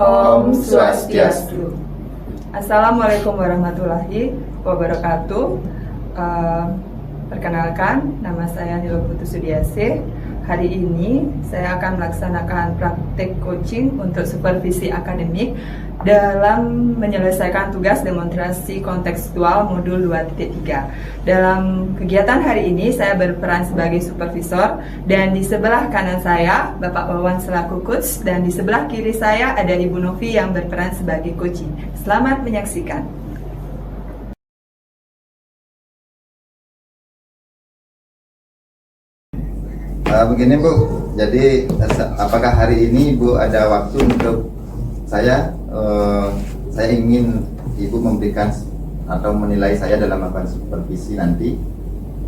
Om Swastiastu. Assalamualaikum warahmatullahi wabarakatuh. Perkenalkan, nama saya Nilo Putu Sudiasih. Hari ini saya akan melaksanakan praktik coaching untuk supervisi akademik dalam menyelesaikan tugas demonstrasi kontekstual modul 2.3. Dalam kegiatan hari ini saya berperan sebagai supervisor, dan di sebelah kanan saya Bapak Wawan selaku coach, dan di sebelah kiri saya ada Ibu Novi yang berperan sebagai coaching. Selamat menyaksikan. Begini Bu, jadi apakah hari ini Bu ada waktu untuk saya ingin Ibu memberikan atau menilai saya dalam melakukan supervisi nanti?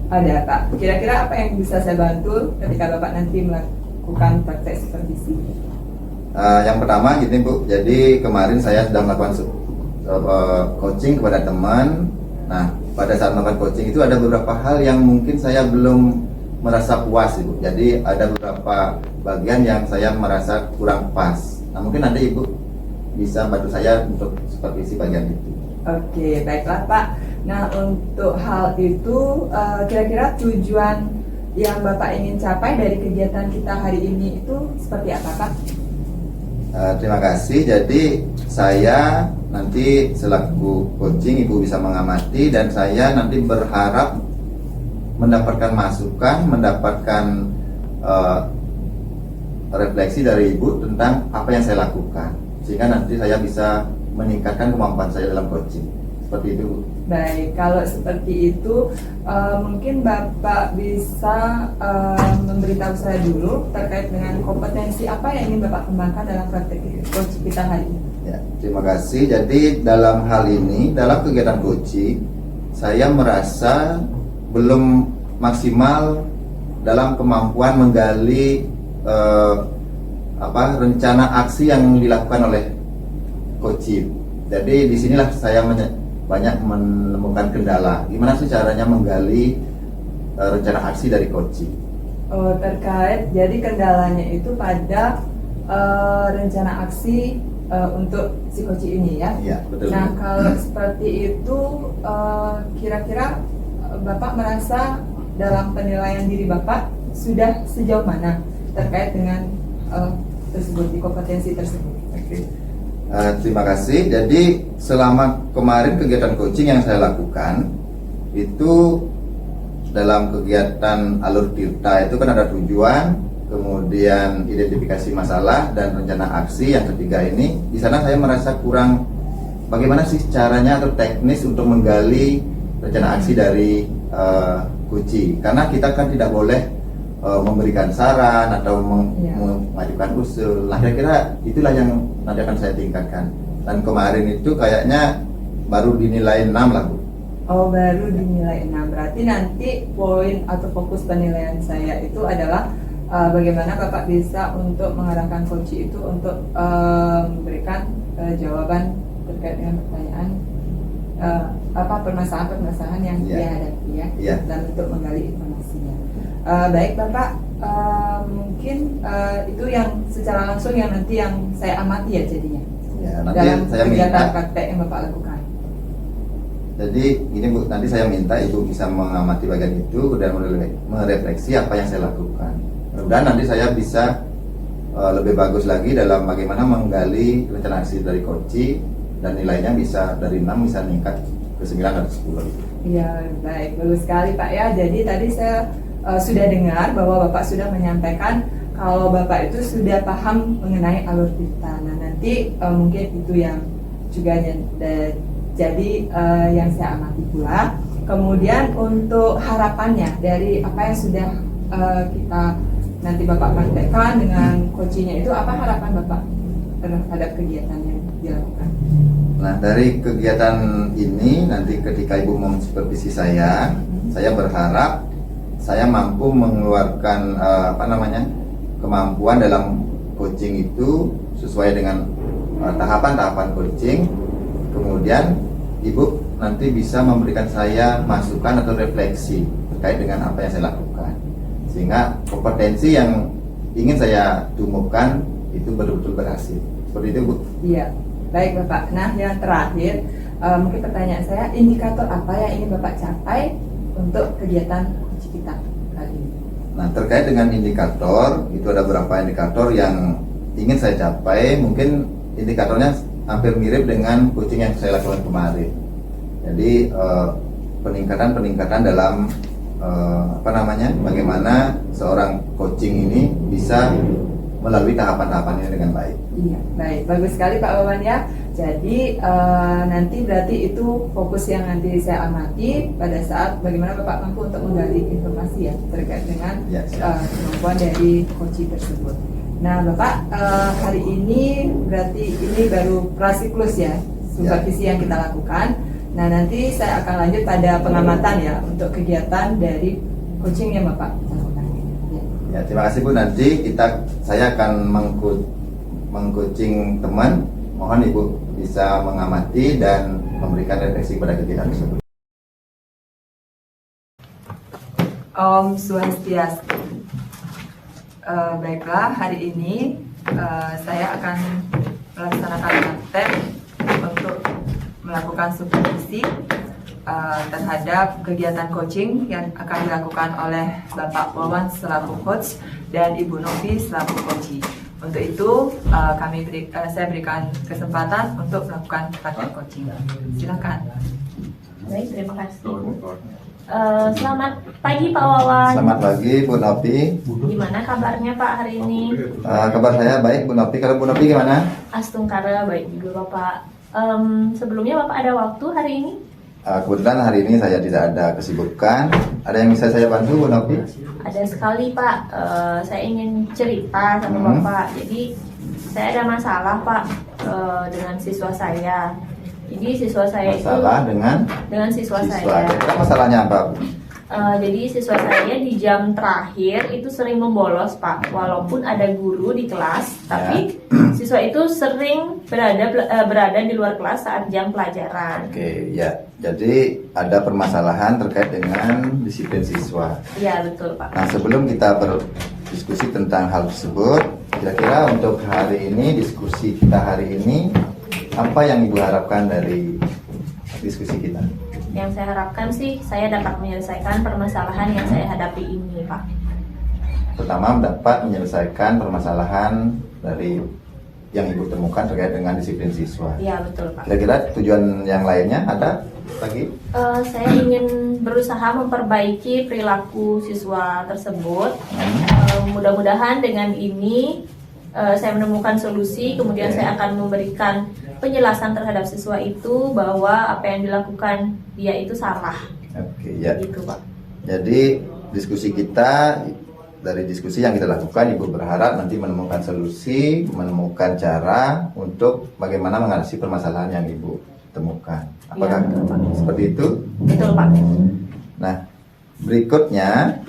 Ada Pak, kira-kira apa yang bisa saya bantu ketika Bapak nanti melakukan praktek supervisi? Yang pertama gini Bu, jadi kemarin saya sudah melakukan coaching kepada teman. Nah, pada saat melakukan coaching itu ada beberapa hal yang mungkin saya belum merasa puas Ibu. Jadi ada beberapa bagian yang saya merasa kurang pas. Nah, mungkin nanti Ibu bisa bantu saya untuk supervisi bagian itu. Oke, baiklah Pak. Nah, untuk hal itu kira-kira tujuan yang Bapak ingin capai dari kegiatan kita hari ini itu seperti apa Pak? Terima kasih. Jadi saya nanti selaku coaching Ibu bisa mengamati, dan saya nanti berharap mendapatkan masukan, mendapatkan refleksi dari Ibu tentang apa yang saya lakukan, sehingga nanti saya bisa meningkatkan kemampuan saya dalam coaching. Seperti itu Bu. Baik, kalau seperti itu mungkin Bapak bisa memberitahu saya dulu terkait dengan kompetensi apa yang ingin Bapak kembangkan dalam praktek coaching kita hari ini. Ya, terima kasih. Jadi dalam hal ini, dalam kegiatan coaching, saya merasa belum maksimal dalam kemampuan menggali rencana aksi yang dilakukan oleh coaching. Jadi disinilah saya banyak menemukan kendala. Gimana sih caranya menggali rencana aksi dari coaching? Oh, terkait, jadi kendalanya itu pada rencana aksi untuk si coaching ini ya? Iya, betul. Nah, kalau seperti itu kira-kira Bapak merasa dalam penilaian diri Bapak sudah sejauh mana terkait dengan tersebut, di kompetensi tersebut? Oke. Terima kasih. Jadi selama kemarin kegiatan coaching yang saya lakukan itu dalam kegiatan Alur Tirta itu kan ada tujuan, kemudian identifikasi masalah, dan rencana aksi yang ketiga ini. Di sana saya merasa kurang bagaimana sih caranya atau teknis untuk menggali rencana aksi dari coaching, karena kita kan tidak boleh memberikan saran atau mengajukan usul. Nah, kira-kira itulah yang nanti akan saya tingkatkan. Dan kemarin itu kayaknya baru dinilai 6 lah Bu. Oh, baru dinilai 6. Berarti nanti poin atau fokus penilaian saya itu adalah bagaimana Bapak bisa untuk mengarahkan coaching itu untuk memberikan jawaban terkait dengan pertanyaan permasalahan-permasalahan yang dihadapi ya, dan untuk menggali informasinya. Baik Bapak, mungkin itu yang secara langsung yang nanti yang saya amati ya jadinya nanti dalam saya kegiatan minta, praktek yang Bapak lakukan. Jadi ini Bu, nanti saya minta Ibu bisa mengamati bagian itu dan merefleksi apa yang saya lakukan. Mudah-mudahan nanti saya bisa lebih bagus lagi dalam bagaimana menggali rencana aksi dari coaching, dan nilainya bisa dari 6 bisa meningkat ke 9 atau 10. Iya, baik, bagus sekali Pak ya. Jadi tadi saya sudah dengar bahwa Bapak sudah menyampaikan kalau Bapak itu sudah paham mengenai alur tirta. Nah, nanti mungkin itu yang juga jadi yang saya amati pula. Kemudian untuk harapannya dari apa yang sudah kita nanti Bapak praktekkan dengan coachingnya itu, apa harapan Bapak terhadap kegiatan yang dilakukan? Nah, dari kegiatan ini nanti ketika Ibu mensupervisi saya berharap saya mampu mengeluarkan kemampuan dalam coaching itu sesuai dengan tahapan-tahapan coaching. Kemudian Ibu nanti bisa memberikan saya masukan atau refleksi terkait dengan apa yang saya lakukan, sehingga kompetensi yang ingin saya tumbuhkan itu betul-betul berhasil. Seperti itu, Bu. Iya, baik Bapak. Nah, yang terakhir, mungkin pertanyaan saya, indikator apa yang ingin Bapak capai untuk kegiatan coaching kita kali ini? Nah, terkait dengan indikator, itu ada beberapa indikator yang ingin saya capai. Mungkin indikatornya hampir mirip dengan coaching yang saya lakukan kemarin. Jadi peningkatan dalam bagaimana seorang coaching ini bisa melalui tahapan-tahapan ini dengan baik. Iya, baik, bagus sekali Pak Wawan ya. Jadi nanti berarti itu fokus yang nanti saya amati pada saat bagaimana Bapak mampu untuk menggali informasi ya terkait dengan kemampuan dari coaching tersebut. Nah Bapak, hari ini berarti ini baru prasiklus ya, supervisi yang kita lakukan. Nah nanti saya akan lanjut pada pengamatan ya untuk kegiatan dari coaching yang Bapak lakukan. Ya, terima kasih Bu. Nanti saya akan mengcoaching teman. Mohon Ibu bisa mengamati dan memberikan refleksi pada kegiatan tersebut. Om Swastiastu. Baiklah, hari ini saya akan melaksanakan praktek untuk melakukan supervisi terhadap kegiatan coaching yang akan dilakukan oleh Bapak Wawan selaku coach dan Ibu Novi selaku coachee. Untuk itu saya berikan kesempatan untuk melakukan praktek coaching. Silakan. Baik, terima kasih. Selamat pagi Pak Wawan. Selamat pagi Bu Novi. Gimana kabarnya Pak hari ini? Kabar saya baik Bu Novi. Kalau Bu Novi gimana? Astungkara baik juga Bapak. Sebelumnya Bapak ada waktu hari ini? Kebetulan hari ini saya tidak ada kesibukan. Ada yang bisa saya bantu Bu Novi? Ada sekali Pak. Saya ingin cerita sama Bapak. Jadi saya ada masalah Pak dengan siswa saya. Jadi siswa saya dengan siswa saya. Kira masalahnya apa Bu? Jadi siswa saya di jam terakhir itu sering membolos Pak, walaupun ada guru di kelas, tapi siswa itu sering berada di luar kelas saat jam pelajaran. Oke, ya. Jadi ada permasalahan terkait dengan disiplin siswa. Iya betul Pak. Nah, sebelum kita berdiskusi tentang hal tersebut, kira-kira untuk hari ini, diskusi kita hari ini, apa yang Ibu harapkan dari diskusi kita? Yang saya harapkan sih, saya dapat menyelesaikan permasalahan yang saya hadapi ini, Pak. Pertama, dapat menyelesaikan permasalahan dari yang Ibu temukan terkait dengan disiplin siswa. Iya, betul, Pak. Kira-kira tujuan yang lainnya ada lagi? Saya ingin berusaha memperbaiki perilaku siswa tersebut. Mudah-mudahan dengan ini saya menemukan solusi, kemudian saya akan memberikan penjelasan terhadap siswa itu bahwa apa yang dilakukan dia itu salah. Oke, ya. Gitu, Pak. Jadi diskusi kita, dari diskusi yang kita lakukan, Ibu berharap nanti menemukan solusi, menemukan cara untuk bagaimana mengatasi permasalahan yang Ibu temukan. Apakah seperti itu? Betul, Pak. Nah, berikutnya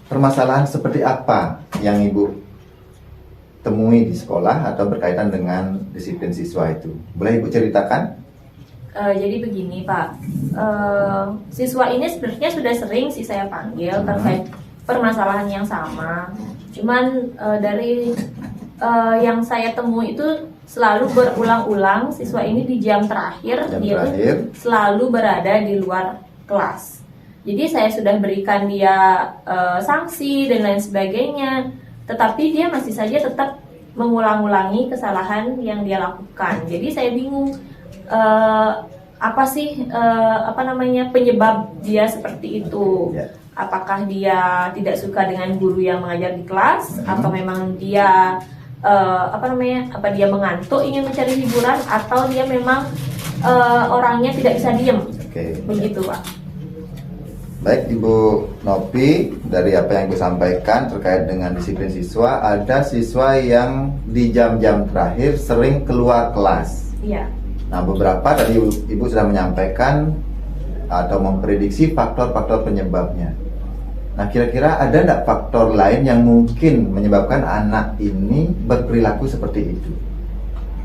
permasalahan seperti apa yang Ibu temui di sekolah atau berkaitan dengan disiplin siswa itu? Boleh Ibu ceritakan? Jadi begini Pak, siswa ini sebenarnya sudah sering sih saya panggil terkait permasalahan yang sama. Cuman dari yang saya temui itu selalu berulang-ulang, siswa ini di jam terakhir selalu berada di luar kelas. Jadi saya sudah berikan dia sanksi dan lain sebagainya, tetapi dia masih saja tetap mengulang-ulangi kesalahan yang dia lakukan. Jadi saya bingung apa sih penyebab dia seperti itu. Apakah dia tidak suka dengan guru yang mengajar di kelas, atau memang dia apa dia mengantuk ingin mencari hiburan, atau dia memang orangnya tidak bisa diem. Begitu Pak. Baik Ibu Novi, dari apa yang Ibu sampaikan terkait dengan disiplin siswa, ada siswa yang di jam-jam terakhir sering keluar kelas. Iya. Nah, beberapa tadi Ibu sudah menyampaikan atau memprediksi faktor-faktor penyebabnya. Nah, kira-kira ada tidak faktor lain yang mungkin menyebabkan anak ini berperilaku seperti itu?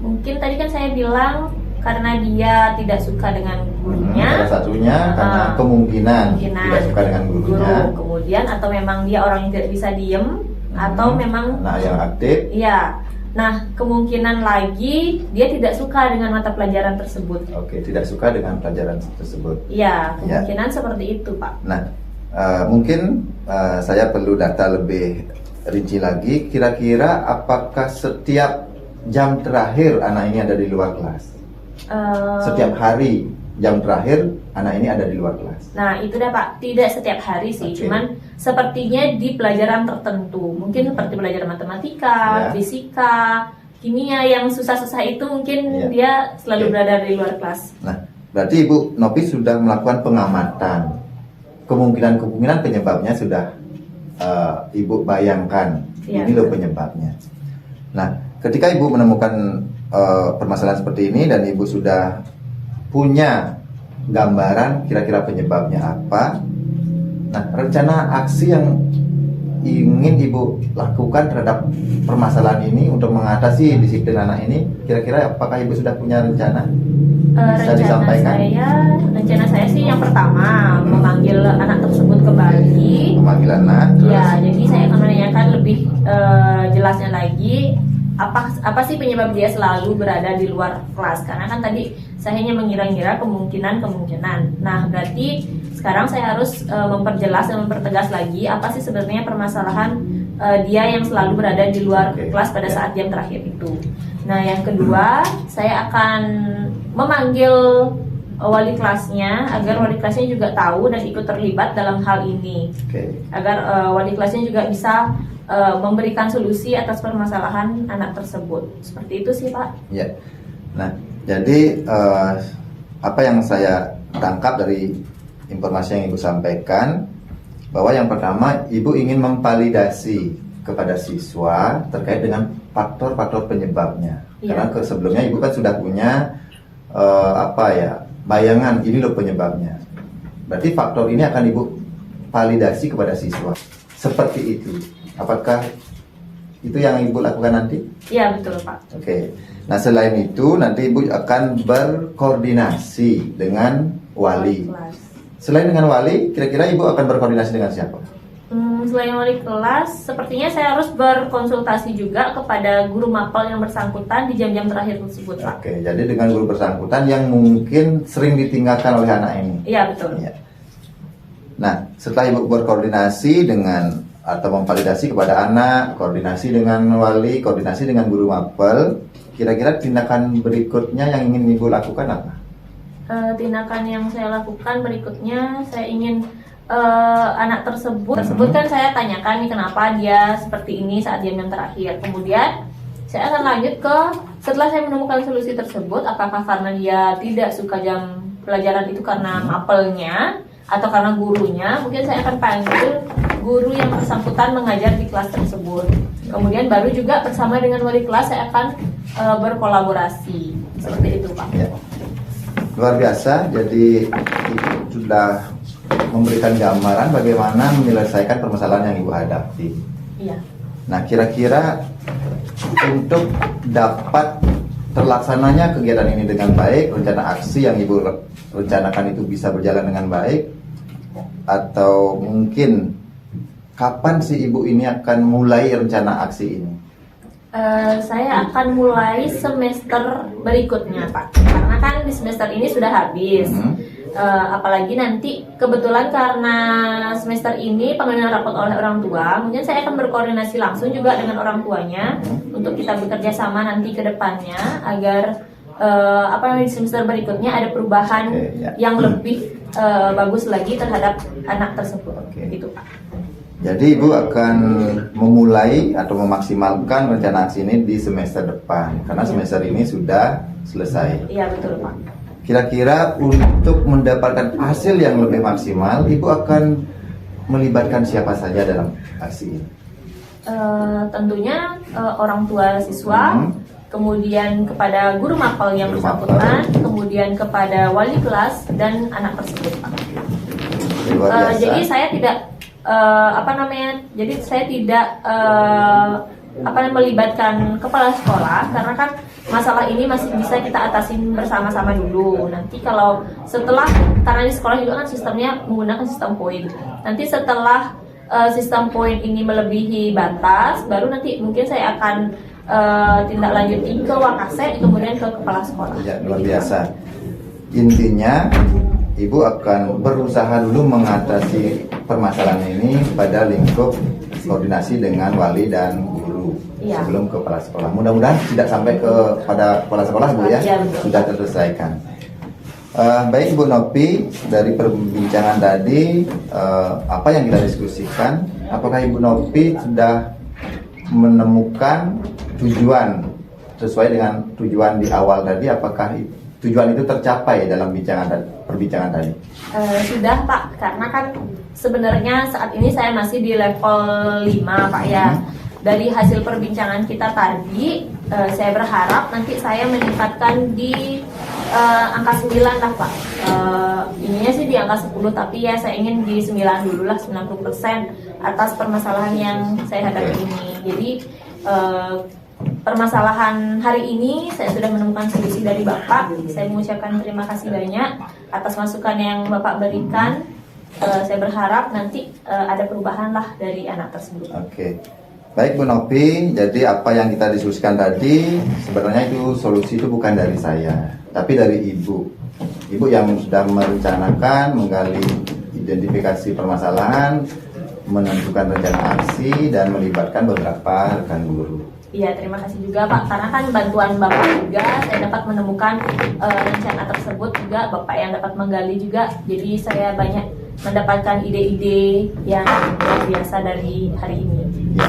Mungkin tadi kan saya bilang karena dia tidak suka dengan gurunya. Salah satunya karena kemungkinan tidak suka dengan gurunya. Kemudian atau memang dia orang yang tidak bisa diem, atau memang yang aktif. Iya, Nah, kemungkinan lagi dia tidak suka dengan mata pelajaran tersebut. Oke, tidak suka dengan pelajaran tersebut. Iya, kemungkinan seperti itu, Pak. Nah, mungkin saya perlu data lebih rinci lagi. Kira-kira apakah setiap jam terakhir anak ini ada di luar kelas? Setiap hari jam terakhir anak ini ada di luar kelas. Nah, itu dah Pak, tidak setiap hari sih, Oke. cuman sepertinya di pelajaran tertentu. Mungkin seperti pelajaran matematika, Ya. fisika, kimia yang susah-susah itu mungkin Ya. dia selalu Oke. berada di luar kelas. Nah, berarti Ibu Nopi sudah melakukan pengamatan. Kemungkinan penyebabnya sudah Ibu bayangkan. Iya, Ini loh betul. penyebabnya. Nah, ketika Ibu menemukan permasalahan seperti ini dan Ibu sudah punya gambaran kira-kira penyebabnya apa, nah rencana aksi yang ingin Ibu lakukan terhadap permasalahan ini untuk mengatasi disiplin anak ini, kira-kira apakah Ibu sudah punya rencana? Bisa disampaikan? Rencana saya sih yang pertama memanggil anak tersebut kembali. Memanggil anak, terus Ya, jadi saya akan menanyakan lebih jelasnya lagi apa sih penyebab dia selalu berada di luar kelas, karena kan tadi saya hanya mengira-ngira kemungkinan. Nah, berarti sekarang saya harus memperjelas dan mempertegas lagi apa sih sebenarnya permasalahan dia yang selalu berada di luar Oke. kelas pada Ya. saat jam terakhir itu. Nah, yang kedua, saya akan memanggil wali kelasnya agar wali kelasnya juga tahu dan ikut terlibat dalam hal ini, Oke. agar wali kelasnya juga bisa memberikan solusi atas permasalahan anak tersebut. Seperti itu sih, Pak. Ya. Nah, jadi apa yang saya tangkap dari informasi yang Ibu sampaikan, bahwa yang pertama Ibu ingin memvalidasi kepada siswa terkait dengan faktor-faktor penyebabnya. Iya. Karena sebelumnya Ibu kan sudah punya bayangan ini loh penyebabnya. Berarti faktor ini akan Ibu validasi kepada siswa. Seperti itu. Apakah itu yang Ibu lakukan nanti? Iya, betul, Pak. Oke. Nah, selain itu nanti Ibu akan berkoordinasi dengan wali. Kelas. Selain dengan wali, kira-kira Ibu akan berkoordinasi dengan siapa? Selain wali kelas, sepertinya saya harus berkonsultasi juga kepada guru mapel yang bersangkutan di jam-jam terakhir tersebut, Pak. Oke, jadi dengan guru bersangkutan yang mungkin sering ditinggalkan oleh anak ini. Iya, betul. Ya. Nah, setelah Ibu berkoordinasi dengan atau memvalidasi kepada anak, koordinasi dengan wali, koordinasi dengan guru mapel, kira-kira tindakan berikutnya yang ingin Ibu lakukan apa? Tindakan yang saya lakukan berikutnya, saya ingin anak tersebut kan saya tanyakan nih kenapa dia seperti ini saat jam terakhir. Kemudian saya akan lanjut ke, setelah saya menemukan solusi tersebut, apakah karena dia tidak suka jam pelajaran itu karena mapelnya atau karena gurunya, mungkin saya akan panggil guru yang bersangkutan mengajar di kelas tersebut. Kemudian baru juga bersama dengan wali kelas saya akan berkolaborasi. Seperti itu, Pak. Ya. Luar biasa, jadi Ibu sudah memberikan gambaran bagaimana menyelesaikan permasalahan yang Ibu hadapi. Iya. Nah, kira-kira untuk dapat terlaksananya kegiatan ini dengan baik, rencana aksi yang Ibu rencanakan itu bisa berjalan dengan baik, atau mungkin kapan sih Ibu ini akan mulai rencana aksi ini? Saya akan mulai semester berikutnya, Pak. Karena kan di semester ini sudah habis. Apalagi nanti kebetulan karena semester ini pengambilan rapot oleh orang tua, mungkin saya akan berkoordinasi langsung juga dengan orang tuanya untuk kita bekerja sama nanti ke depannya agar di semester berikutnya ada perubahan Oke, ya. yang lebih bagus lagi terhadap anak tersebut. Oke. Gitu, Pak. Jadi Ibu akan memulai atau memaksimalkan rencana aksi ini di semester depan, karena semester ini sudah selesai. Iya, betul, Pak. Kira-kira untuk mendapatkan hasil yang lebih maksimal, Ibu akan melibatkan siapa saja dalam aksi ini? Tentunya orang tua siswa, kemudian kepada guru mapel yang Guru bersangkutan, kemudian kepada wali kelas dan anak tersebut, Pak. Luar biasa. Jadi saya tidak jadi saya tidak melibatkan kepala sekolah, karena kan masalah ini masih bisa kita atasin bersama-sama dulu. Nanti kalau setelah, karena di sekolah juga kan sistemnya menggunakan sistem poin. Nanti setelah sistem poin ini melebihi batas, baru nanti mungkin saya akan tindak lanjuti ke Wakasek, kemudian ke kepala sekolah. Ya, luar biasa. Intinya Ibu akan berusaha dulu mengatasi permasalahan ini pada lingkup koordinasi dengan wali dan guru sebelum ke kepala sekolah. Mudah-mudahan tidak sampai pada kepala sekolah, Bu, ya. Sudah terselesaikan. Baik, Bu Nopi, dari perbincangan tadi apa yang kita diskusikan, apakah Ibu Nopi sudah menemukan tujuan sesuai dengan tujuan di awal tadi? Apakah tujuan itu tercapai dalam perbincangan tadi? Sudah, Pak, karena kan sebenarnya saat ini saya masih di level 5, Pak, ya. Dari hasil perbincangan kita tadi, saya berharap nanti saya meningkatkan di angka 9 lah, Pak. Ininya sih di angka 10, tapi ya saya ingin di 9 dulu lah, 90% atas permasalahan yang saya hadapi ini. Jadi permasalahan hari ini saya sudah menemukan solusi dari Bapak. Saya mengucapkan terima kasih banyak atas masukan yang Bapak berikan. Saya berharap nanti ada perubahan lah dari anak tersebut. Oke. Baik, Bu Nopi, jadi apa yang kita diskusikan tadi sebenarnya itu solusi itu bukan dari saya, tapi dari Ibu. Ibu yang sudah merencanakan, menggali identifikasi permasalahan, menentukan rencana aksi, dan melibatkan beberapa rekan guru. Iya, terima kasih juga, Pak, karena kan bantuan Bapak juga saya dapat menemukan rencana tersebut juga, Bapak yang dapat menggali juga, jadi saya banyak mendapatkan ide-ide yang luar biasa dari hari ini. Ya.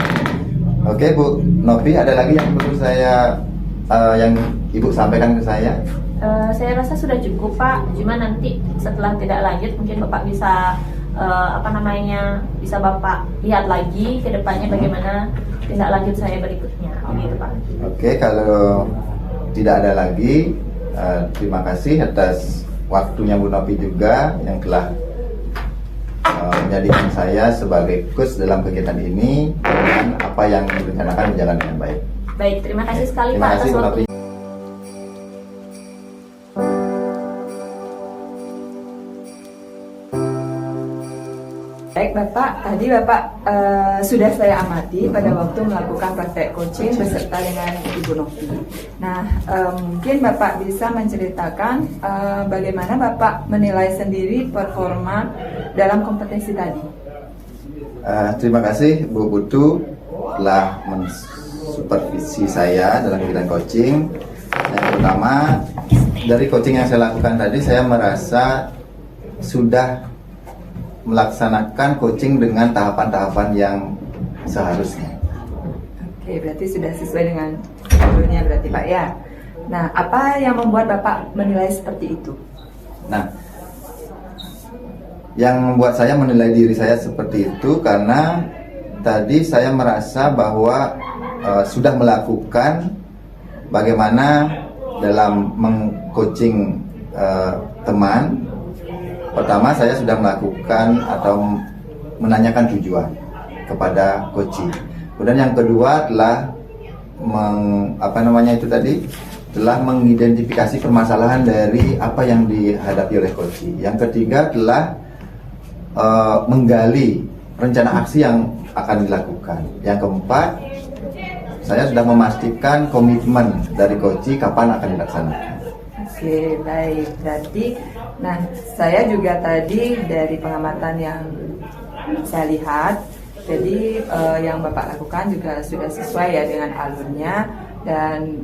Oke, Bu Nopi, ada lagi yang perlu saya yang Ibu sampaikan ke saya? Saya rasa sudah cukup, Pak, cuma nanti setelah tidak lanjut mungkin Bapak bisa bisa Bapak lihat lagi ke depannya bagaimana tindak lanjut saya berikutnya, begitu, Pak. Oke, kalau tidak ada lagi, terima kasih atas waktunya Bu Nopi juga yang telah menjadikan saya sebagai coach dalam kegiatan ini dan apa yang direncanakan berjalan dengan baik. Baik, terima kasih sekali, Terima Pak, kasih, atas Bu waktu. Nopi. Baik, Bapak, tadi Bapak sudah saya amati pada waktu melakukan praktek coaching beserta dengan Ibu Novi. Nah, mungkin Bapak bisa menceritakan bagaimana Bapak menilai sendiri performa dalam kompetensi tadi. Terima kasih Bu Putu telah mensupervisi saya dalam kegiatan coaching. Yang pertama, dari coaching yang saya lakukan tadi, saya merasa sudah melaksanakan coaching dengan tahapan-tahapan yang seharusnya. Oke, berarti sudah sesuai dengan jalurnya berarti, Pak, ya. Nah, apa yang membuat Bapak menilai seperti itu? Nah, yang membuat saya menilai diri saya seperti itu karena tadi saya merasa bahwa sudah melakukan bagaimana dalam meng-coaching teman. Pertama, saya sudah melakukan atau menanyakan tujuan kepada coaching. Kemudian yang kedua adalah telah mengidentifikasi permasalahan dari apa yang dihadapi oleh coaching. Yang ketiga adalah menggali rencana aksi yang akan dilakukan. Yang keempat, saya sudah memastikan komitmen dari coaching kapan akan dilaksanakan. Oke, baik. Berarti, nah, saya juga tadi dari pengamatan yang saya lihat, jadi yang Bapak lakukan juga sudah sesuai ya dengan alurnya dan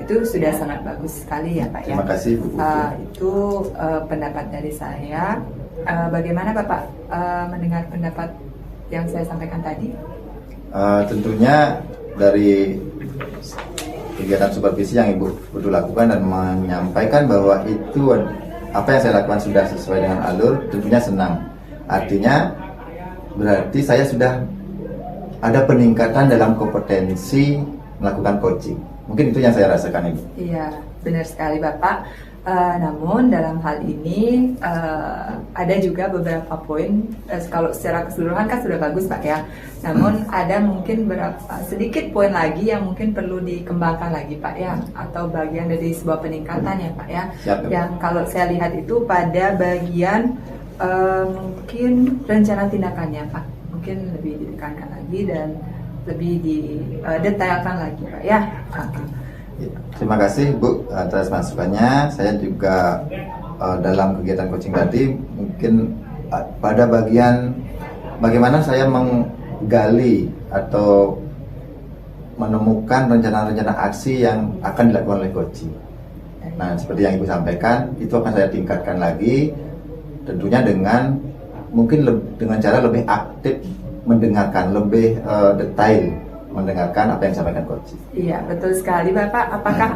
itu sudah sangat bagus sekali ya, Pak, ya. Terima kasih, Bu. Itu pendapat dari saya. Bagaimana Bapak mendengar pendapat yang saya sampaikan tadi? Tentunya dari kegiatan supervisi yang Ibu Putu lakukan dan menyampaikan bahwa itu apa yang saya lakukan sudah sesuai dengan alur, tentunya senang. Artinya berarti saya sudah ada peningkatan dalam kompetensi melakukan coaching. Mungkin itu yang saya rasakan, Ibu. Iya, benar sekali, Bapak. Namun dalam hal ini ada juga beberapa poin. Kalau secara keseluruhan kan sudah bagus, Pak, ya. Namun ada mungkin sedikit poin lagi yang mungkin perlu dikembangkan lagi, Pak, ya. Atau bagian dari sebuah peningkatan ya, Pak, ya. Siap, yang kalau saya lihat itu pada bagian mungkin rencana tindakannya, Pak. Mungkin lebih ditekankan lagi dan lebih didetailkan lagi Pak ya. Oke. Ya, terima kasih Bu atas masukannya. Saya juga dalam kegiatan coaching tadi mungkin pada bagian bagaimana saya menggali atau menemukan rencana-rencana aksi yang akan dilakukan oleh coaching. Nah, seperti yang Ibu sampaikan, itu akan saya tingkatkan lagi, tentunya dengan mungkin dengan cara lebih aktif mendengarkan, lebih detail mendengarkan apa yang disampaikan coaching. Iya, betul sekali Bapak. Apakah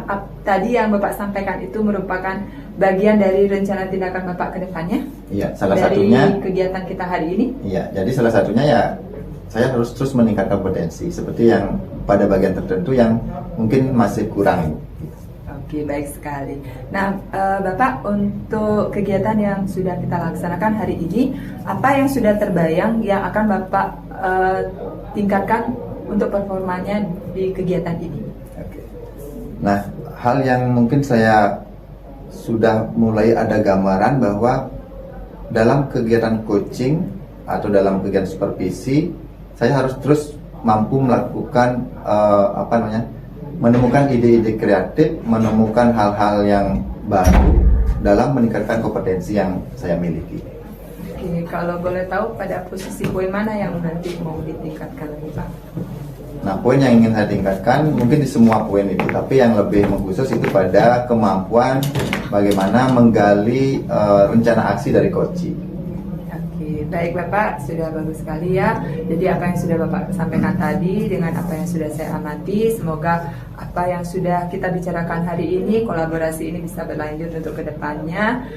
tadi yang Bapak sampaikan itu merupakan bagian dari rencana tindakan Bapak ke depannya? Iya, salah dari satunya kegiatan kita hari ini? Iya, jadi salah satunya ya saya harus terus meningkatkan potensi seperti yang pada bagian tertentu yang mungkin masih kurang. Oke, baik sekali. Nah, Bapak, untuk kegiatan yang sudah kita laksanakan hari ini, apa yang sudah terbayang yang akan Bapak tingkatkan untuk performanya di kegiatan ini? Oke. Nah, hal yang mungkin saya sudah mulai ada gambaran bahwa dalam kegiatan coaching atau dalam kegiatan supervisi, saya harus terus mampu melakukan menemukan ide-ide kreatif, menemukan hal-hal yang baru dalam meningkatkan kompetensi yang saya miliki. Oke, kalau boleh tahu pada posisi poin mana yang nanti mau ditingkatkan lagi Pak? Nah, poin yang ingin saya tingkatkan mungkin di semua poin itu, tapi yang lebih mengkhusus itu pada kemampuan bagaimana menggali rencana aksi dari coaching. Oke, baik Bapak, sudah bagus sekali ya. Jadi apa yang sudah Bapak sampaikan tadi dengan apa yang sudah saya amati, semoga apa yang sudah kita bicarakan hari ini, kolaborasi ini bisa berlanjut untuk kedepannya.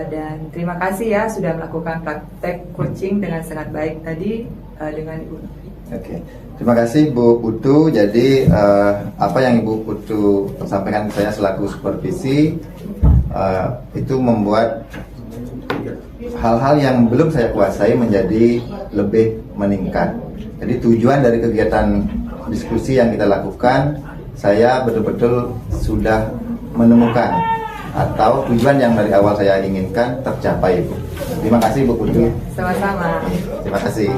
Dan terima kasih ya sudah melakukan praktek coaching dengan sangat baik tadi dengan Ibu. Oke, terima kasih Bu Putu. Jadi apa yang Ibu Putu sampaikan ke saya selaku supervisi itu membuat hal-hal yang belum saya kuasai menjadi lebih meningkat. Jadi tujuan dari kegiatan diskusi yang kita lakukan, saya betul-betul sudah menemukan atau tujuan yang dari awal saya inginkan tercapai, Bu. Terima kasih Bu Putu. Sama-sama. Terima kasih.